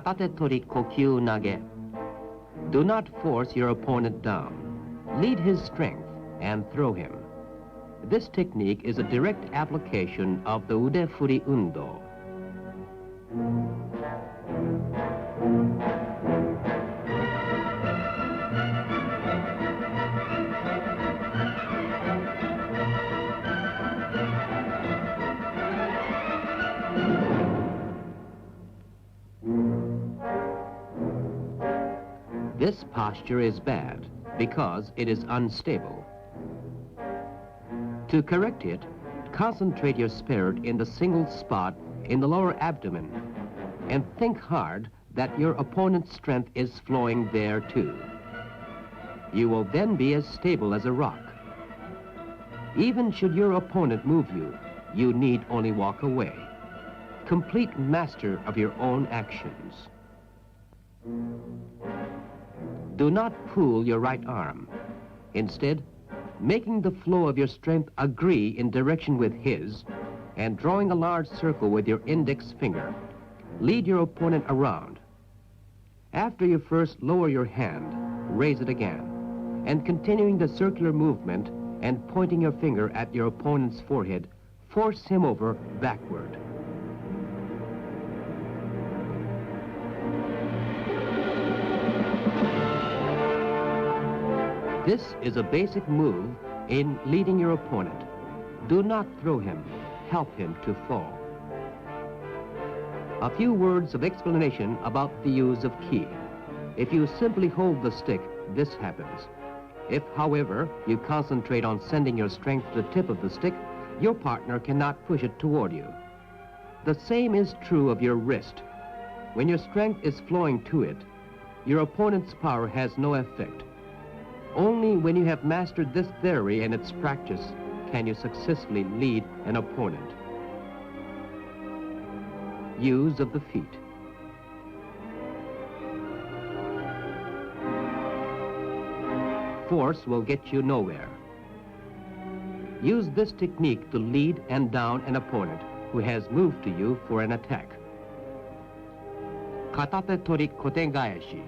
USHIRO-KATA-TORI-KOKYU-NAGE. Do not force your opponent down. Lead his strength and throw him. This technique is a direct application of the ude-furi undo. This posture is bad because it is unstable. To correct it, concentrate your spirit in the single spot in the lower abdomen and think hard that your opponent's strength is flowing there too. You will then be as stable as a rock. Even should your opponent move you, you need only walk away. Complete master of your own actions. Do not pull your right arm. Instead, making the flow of your strength agree in direction with his and drawing a large circle with your index finger, lead your opponent around. After you first lower your hand, raise it again, and continuing the circular movement and pointing your finger at your opponent's forehead, force him over backward. This is a basic move in leading your opponent. Do not throw him, help him to fall. A few words of explanation about the use of ki. If you simply hold the stick, this happens. If, however, you concentrate on sending your strength to the tip of the stick, your partner cannot push it toward you. The same is true of your wrist. When your strength is flowing to it, your opponent's power has no effect. Only when you have mastered this theory and its practice can you successfully lead an opponent. Use of the feet. Force will get you nowhere. Use this technique to lead and down an opponent who has moved to you for an attack. Katate-tori-kote-gaeshi.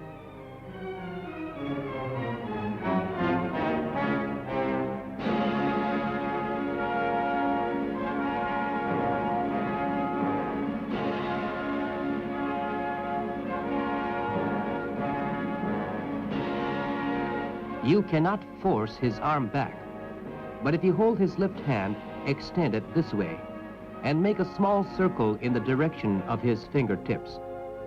You cannot force his arm back, but if you hold his left hand, extend it this way, and make a small circle in the direction of his fingertips,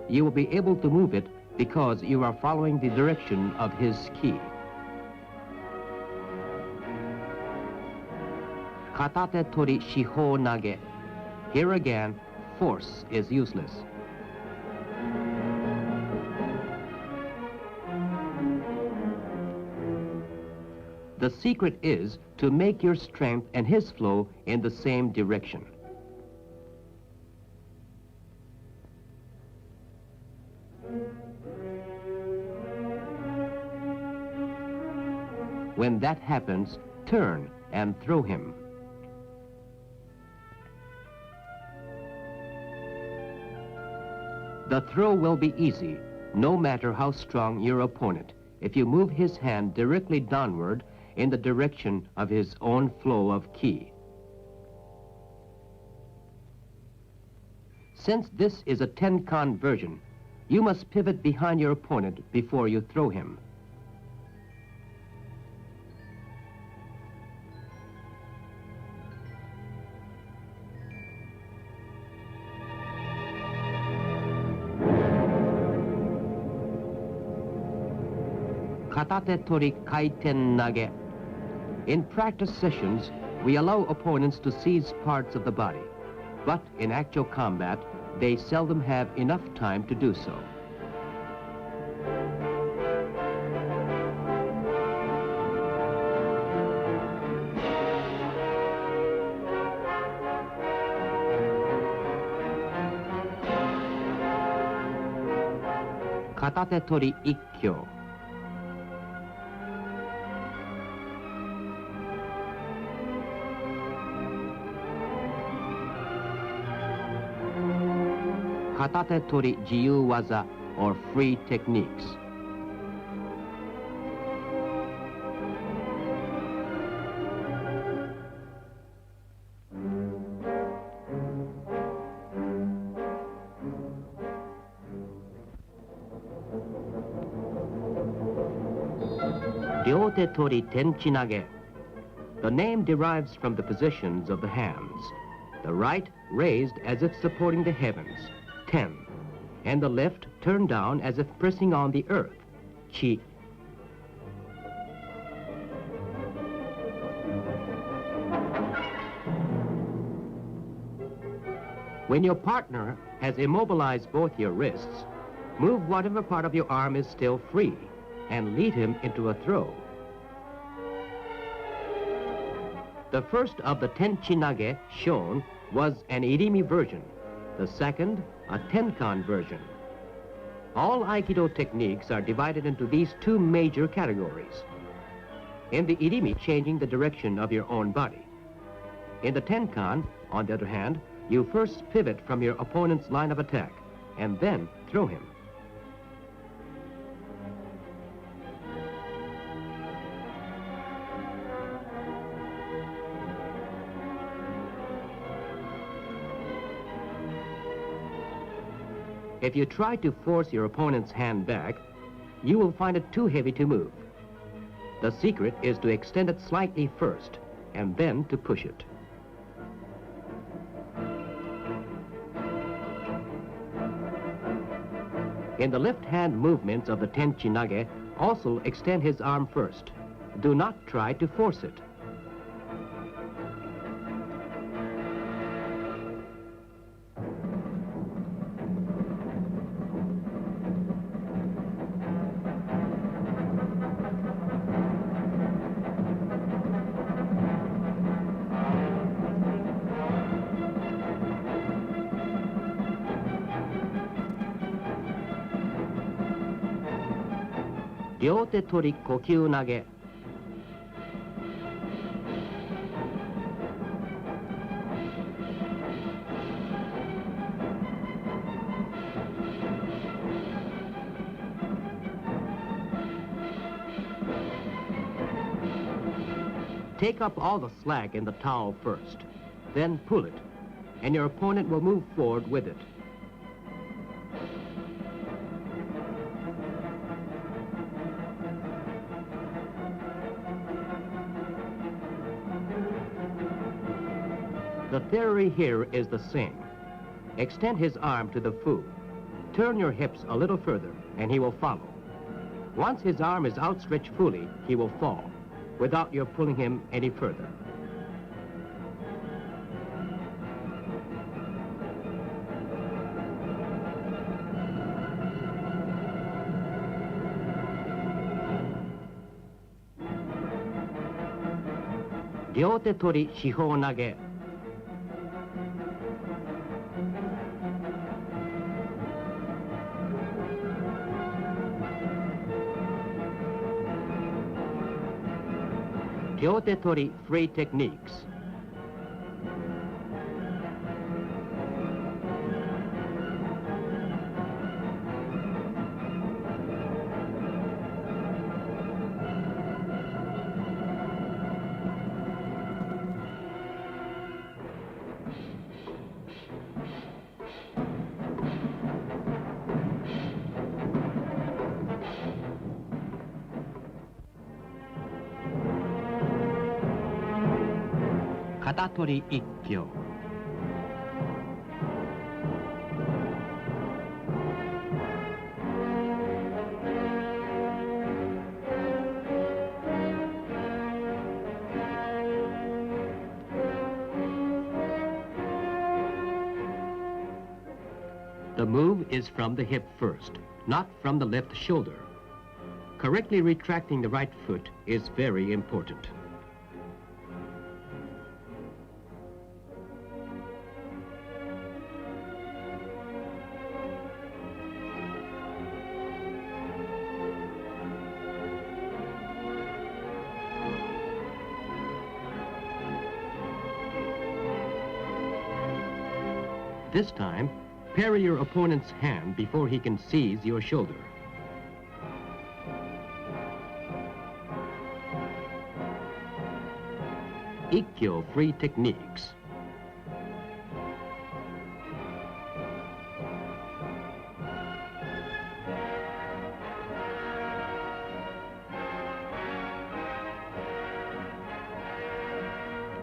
you will be able to move it because you are following the direction of his ki. Katate-tori shiho-nage. Here again, force is useless. The secret is to make your strength and his flow in the same direction. When that happens, turn and throw him. The throw will be easy, no matter how strong your opponent, if you move his hand directly downward in the direction of his own flow of ki. Since this is a Tenkan version, you must pivot behind your opponent before you throw him. Katate-tori-kaiten-nage. In practice sessions, we allow opponents to seize parts of the body, but in actual combat, they seldom have enough time to do so. Katate-tori-ikkyo. Katate-tori 自由技 or free techniques. RYOTE-TORI Tenchi-nage. The name derives from the positions of the hands. The right raised as if supporting the heavens, 10, and the left turned down as if pressing on the earth, Chi. When your partner has immobilized both your wrists, move whatever part of your arm is still free and lead him into a throw. The first of the Tenchi-nage shown was an irimi version, the second a tenkan version. All Aikido techniques are divided into these two major categories. In the irimi, changing the direction of your own body. In the tenkan, on the other hand, you first pivot from your opponent's line of attack and then throw him. If you try to force your opponent's hand back, you will find it too heavy to move. The secret is to extend it slightly first and then to push it. In the left hand movements of the Tenchi-nage, also extend his arm first. Do not try to force it. RYOTE-TORI-KOKYU-NAGE. Take up all the slack in the towel first, then pull it, and your opponent will move forward with it. The theory here is the same. Extend his arm to the fu. Turn your hips a little further, and he will follow. Once his arm is outstretched fully, he will fall, without your pulling him any further. RYOTE-TORI shiho-nage. RYOTE-TORI free techniques. Kata-tori ikkyo. The move is from the hip first, not from the left shoulder. Correctly retracting the right foot is very important. This time, Parry your opponent's hand before he can seize your shoulder. Ikkyo free techniques.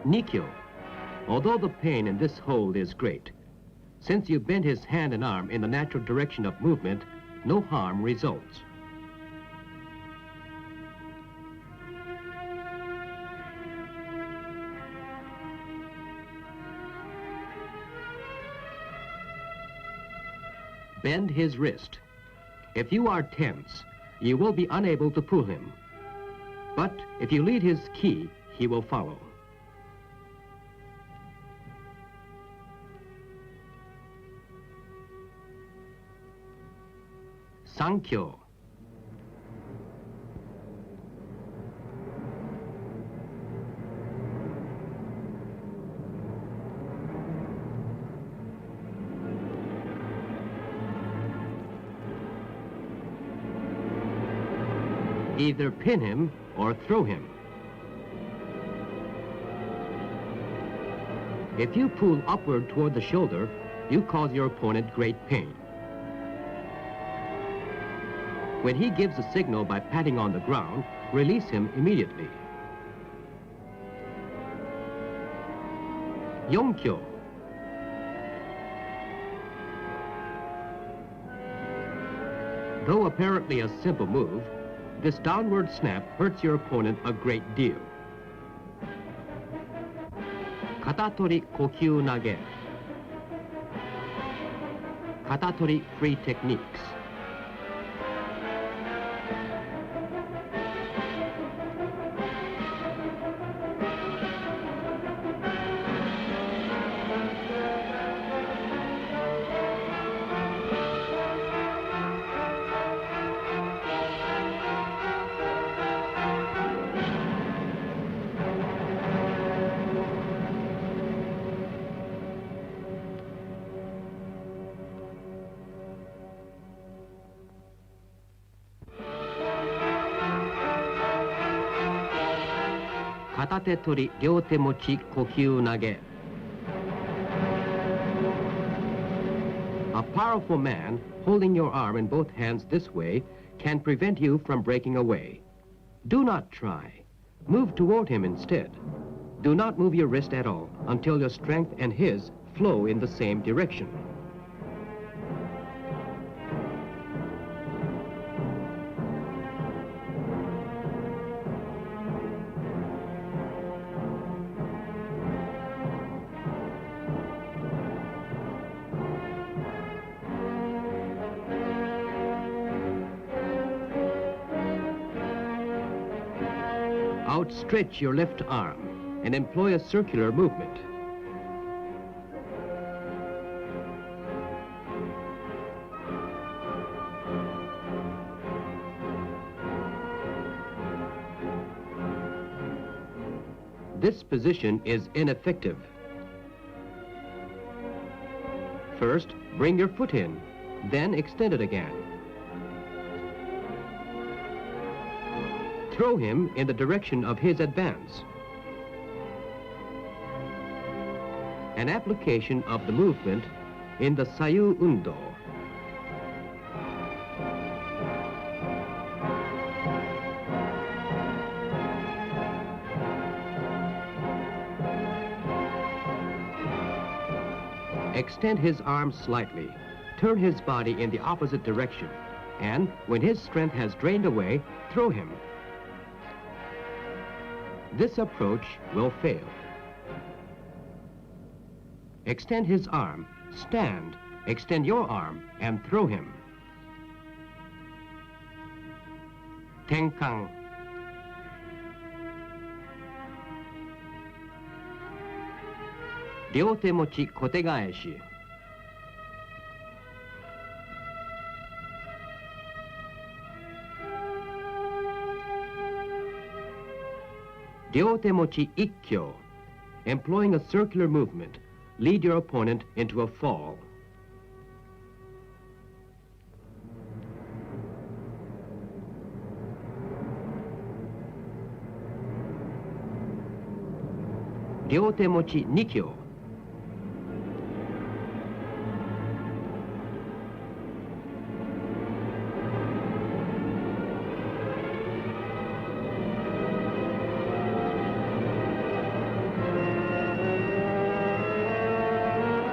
Nikyo. Although the pain in this hold is great, since you bend his hand and arm in the natural direction of movement, no harm results. Bend his wrist. If you are tense, you will be unable to pull him. But if you lead his ki, he will follow. Sankyo. Either pin him or throw him. If you pull upward toward the shoulder, you cause your opponent great pain. When he gives a signal by patting on the ground, release him immediately. Yonkyo. Though apparently a simple move, this downward snap hurts your opponent a great deal. Kata-tori-kokyu-nage. Kata-tori free techniques. Katate-tori RYOTE-MOCHI KOKYU-NAGE. A powerful man holding your arm in both hands this way can prevent you from breaking away. Do not try. Move toward him instead. Do not move your wrist at all until your strength and his flow in the same direction. Outstretch your left arm and employ a circular movement. This position is ineffective. First, bring your foot in, then extend it again. Throw him in the direction of his advance. An application of the movement in the Sayu Undo. Extend his arms slightly, turn his body in the opposite direction, and when his strength has drained away, throw him. This approach will fail. Extend his arm, stand, extend your arm, and throw him. Tenkan. RYOTE-MOCHI kotegaeshi. RYOTE-MOCHI ikkyo. Employing a circular movement, lead your opponent into a fall. RYOTE-MOCHI Nikkyo.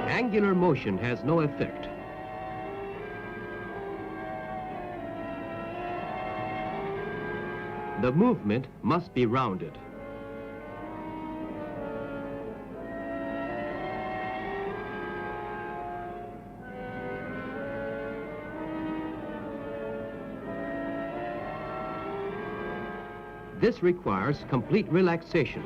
Angular motion has no effect. The movement must be rounded. This requires complete relaxation.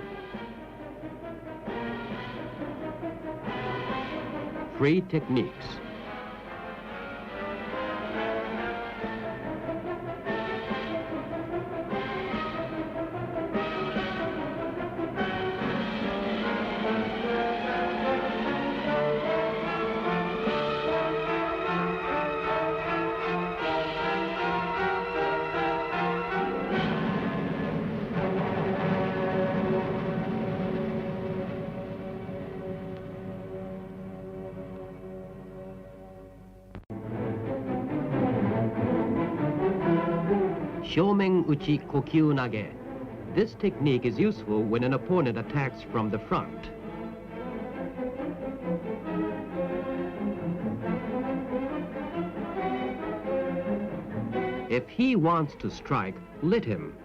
Free techniques. Shomen-uchi kokyu-nage. This technique is useful when an opponent attacks from the front. If he wants to strike, let him.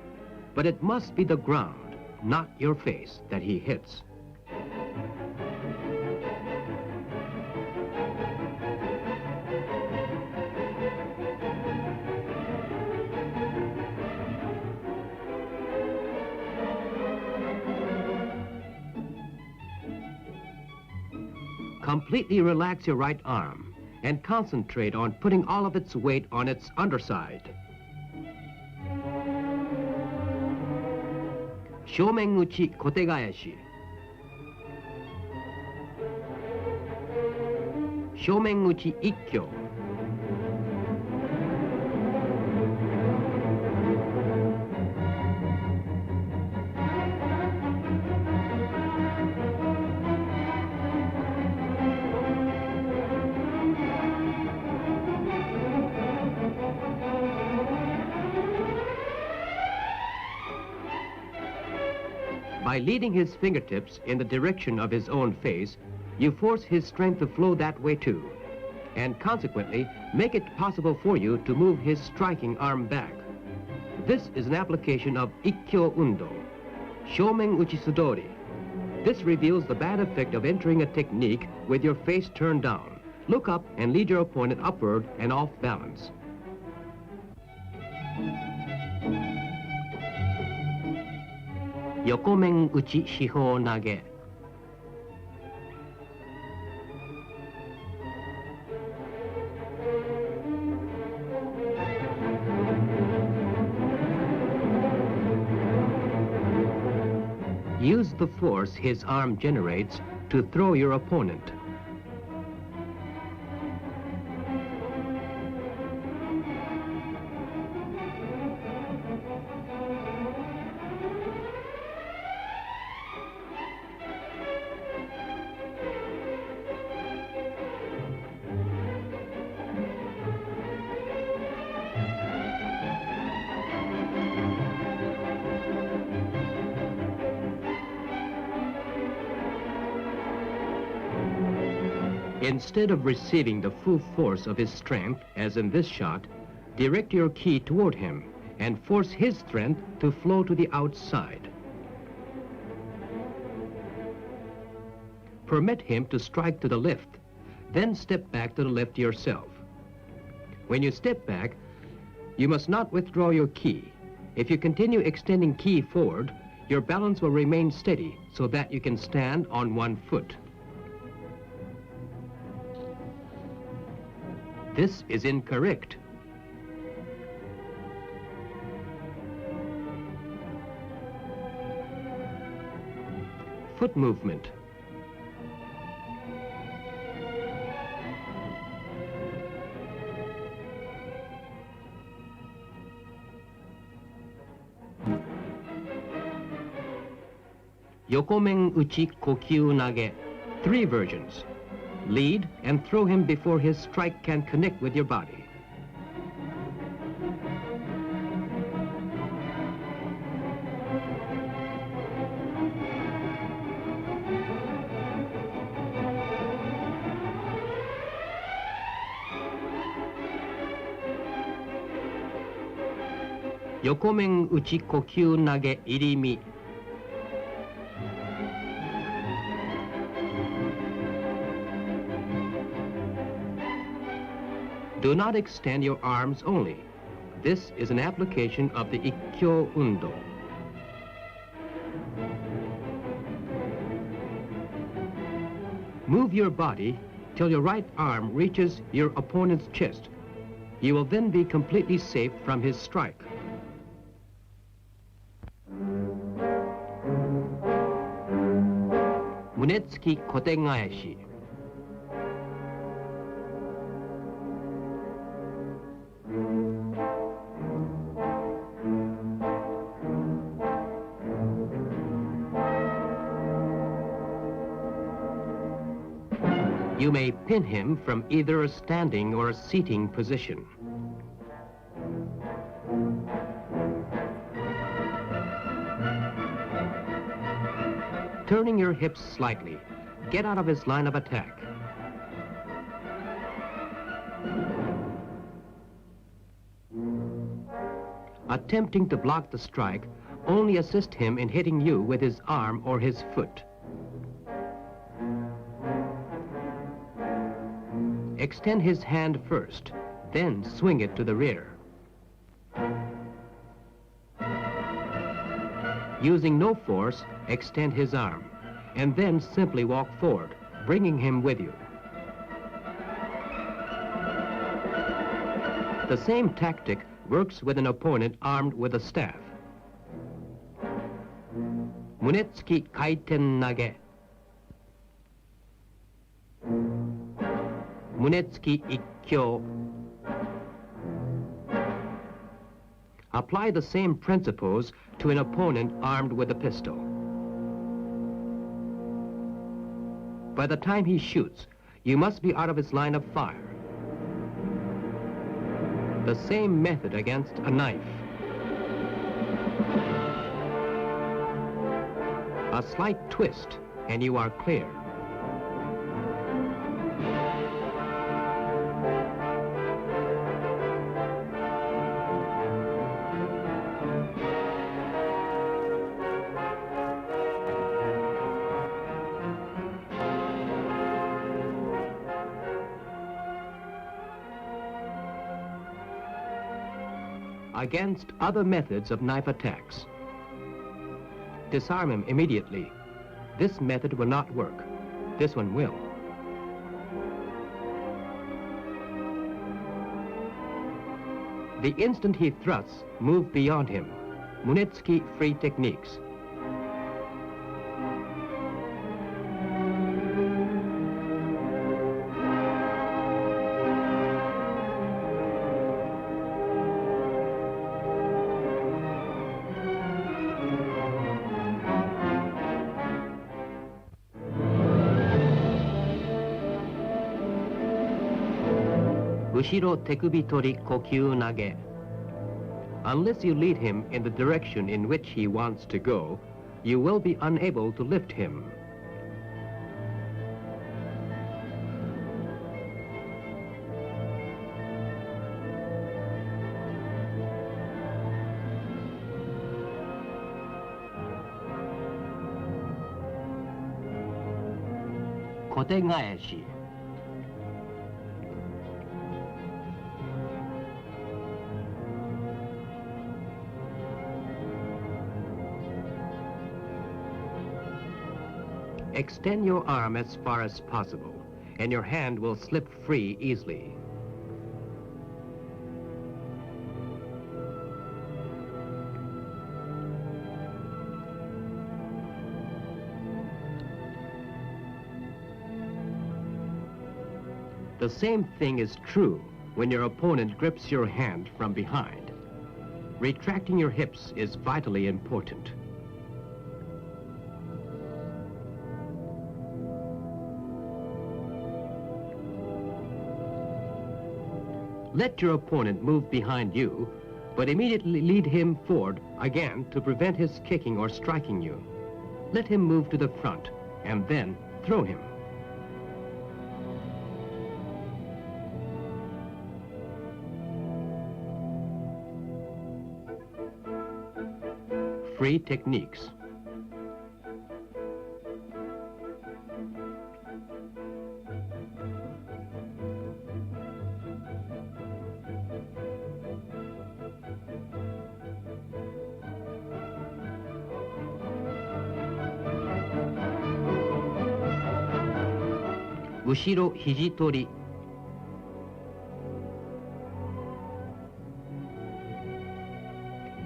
But it must be the ground, not your face, that he hits. Completely relax your right arm and concentrate on putting all of its weight on its underside. Shomen-uchi kotegaeshi. Shomen-uchi ikkyo. By leading his fingertips in the direction of his own face, you force his strength to flow that way too, and consequently make it possible for you to move his striking arm back. This is an application of ikkyo undo, shomen-uchi sudori. This reveals the bad effect of entering a technique with your face turned down. Look up and lead your opponent upward and off balance. YOKOMEN-UCHI shiho-nage. Use the force his arm generates to throw your opponent. Instead of receiving the full force of his strength, as in this shot, direct your ki toward him and force his strength to flow to the outside. Permit him to strike to the left, then step back to the left yourself. When you step back, you must not withdraw your ki. If you continue extending ki forward, your balance will remain steady so that you can stand on one foot. This is incorrect. Foot movement. YOKOMEN-UCHI KOKYU-NAGE, 3 versions. Lead and throw him before his strike can connect with your body. YOKOMEN-UCHI KOKYU-NAGE irimi. Do not extend your arms only. This is an application of the Ikkyo Undo. Move your body till your right arm reaches your opponent's chest. You will then be completely safe from his strike. MUNE-TSUKI kotegaeshi. You may pin him from either a standing or a seating position. Turning your hips slightly, get out of his line of attack. Attempting to block the strike, only assist him in hitting you with his arm or his foot. Extend his hand first, then swing it to the rear. Using no force, extend his arm, and then simply walk forward, bringing him with you. The same tactic works with an opponent armed with a staff. MUNE-TSUKI kaiten-nage. MUNE-TSUKI ikkyo. Apply the same principles to an opponent armed with a pistol. By the time he shoots, you must be out of his line of fire. The same method against a knife. A slight twist, and you are clear. Against other methods of knife attacks. Disarm him immediately. This method will not work. This one will. The instant he thrusts, move beyond him. MUNE-TSUKI free techniques. USHIRO-TEKUBI-TORI-KOKYU-NAGE. Unless you lead him in the direction in which he wants to go, you will be unable to lift him. Kotegaeshi. Extend your arm as far as possible, and your hand will slip free easily. The same thing is true when your opponent grips your hand from behind. Retracting your hips is vitally important. Let your opponent move behind you, but immediately lead him forward again to prevent his kicking or striking you. Let him move to the front, and then throw him. Free techniques. USHIRO-HIJI-TORI.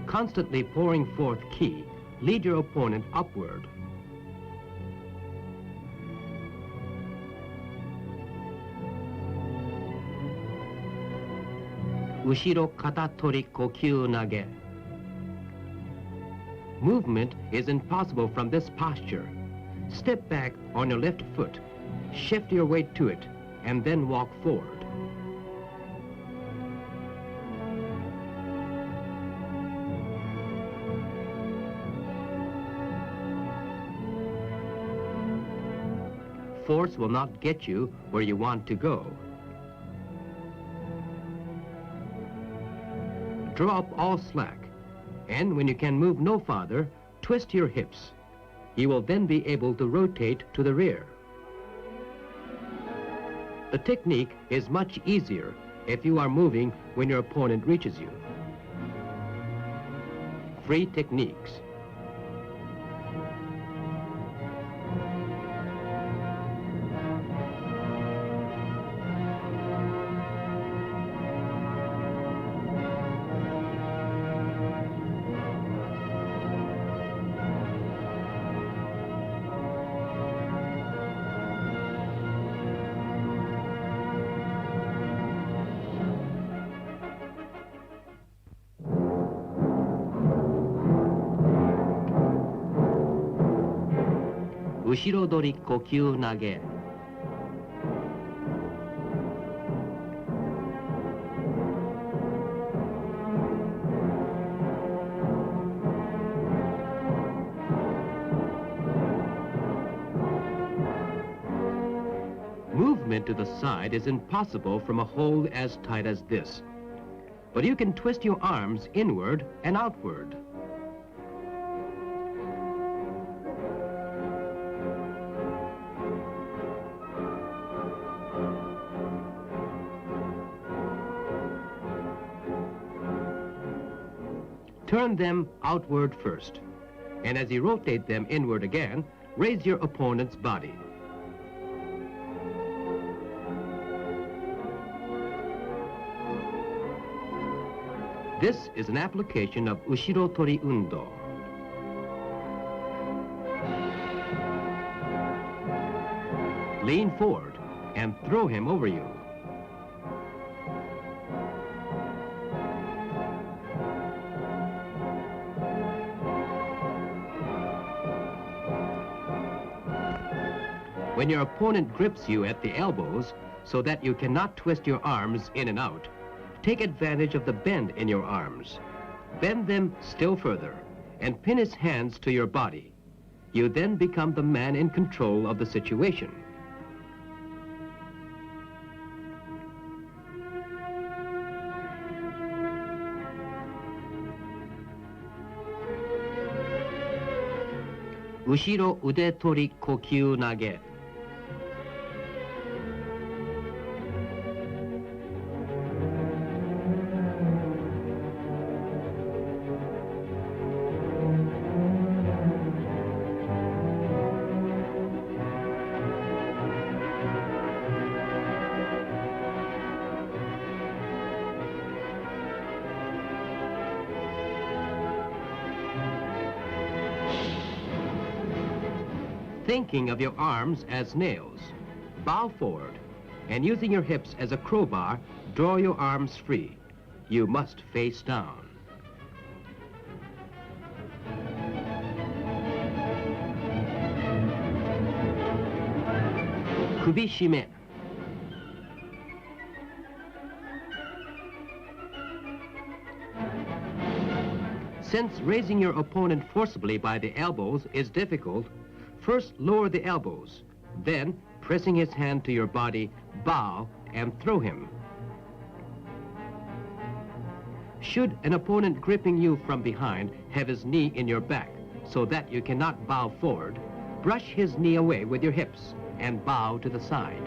Constantly pouring forth ki, lead your opponent upward. USHIRO-KATA-TORI-KOKYU-NAGE. Movement is impossible from this posture. Step back on your left foot, shift your weight to it, and then walk forward. Force will not get you where you want to go. Draw up all slack, and when you can move no farther, twist your hips. You will then be able to rotate to the rear. The technique is much easier if you are moving when your opponent reaches you. Free techniques. USHIRO-TORI-KOKYU-NAGE. Movement to the side is impossible from a hold as tight as this, but you can twist your arms inward and outward. Turn them outward first, and as you rotate them inward again, raise your opponent's body. This is an application of Ushiro-Tori Undo. Lean forward and throw him over you. When your opponent grips you at the elbows so that you cannot twist your arms in and out, take advantage of the bend in your arms. Bend them still further and pin his hands to your body. You then become the man in control of the situation. USHIRO-UDE-TORI-KOKYU-NAGE. Thinking of your arms as nails, bow forward, and using your hips as a crowbar, draw your arms free. You must face down. Kubi-shime. Since raising your opponent forcibly by the elbows is difficult, first lower the elbows, then, pressing his hand to your body, bow and throw him. Should an opponent gripping you from behind have his knee in your back so that you cannot bow forward, brush his knee away with your hips and bow to the side.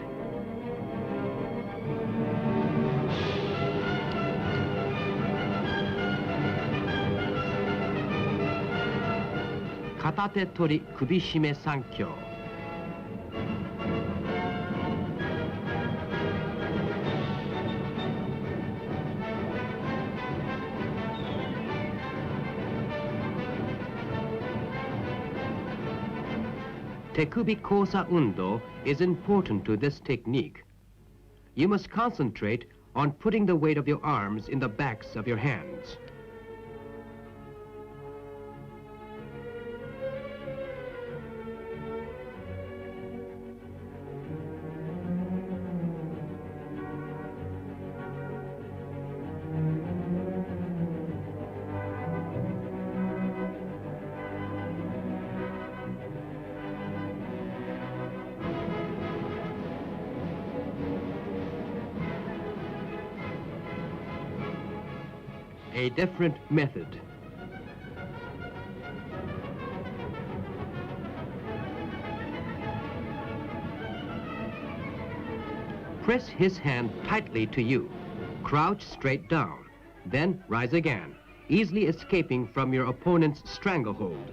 Katate-tori-kubi-shime sankyo. Tekubi kosa undo is important to this technique. You must concentrate on putting the weight of your arms in the backs of your hands. A different method. Press his hand tightly to you. Crouch straight down. Then rise again, easily escaping from your opponent's stranglehold.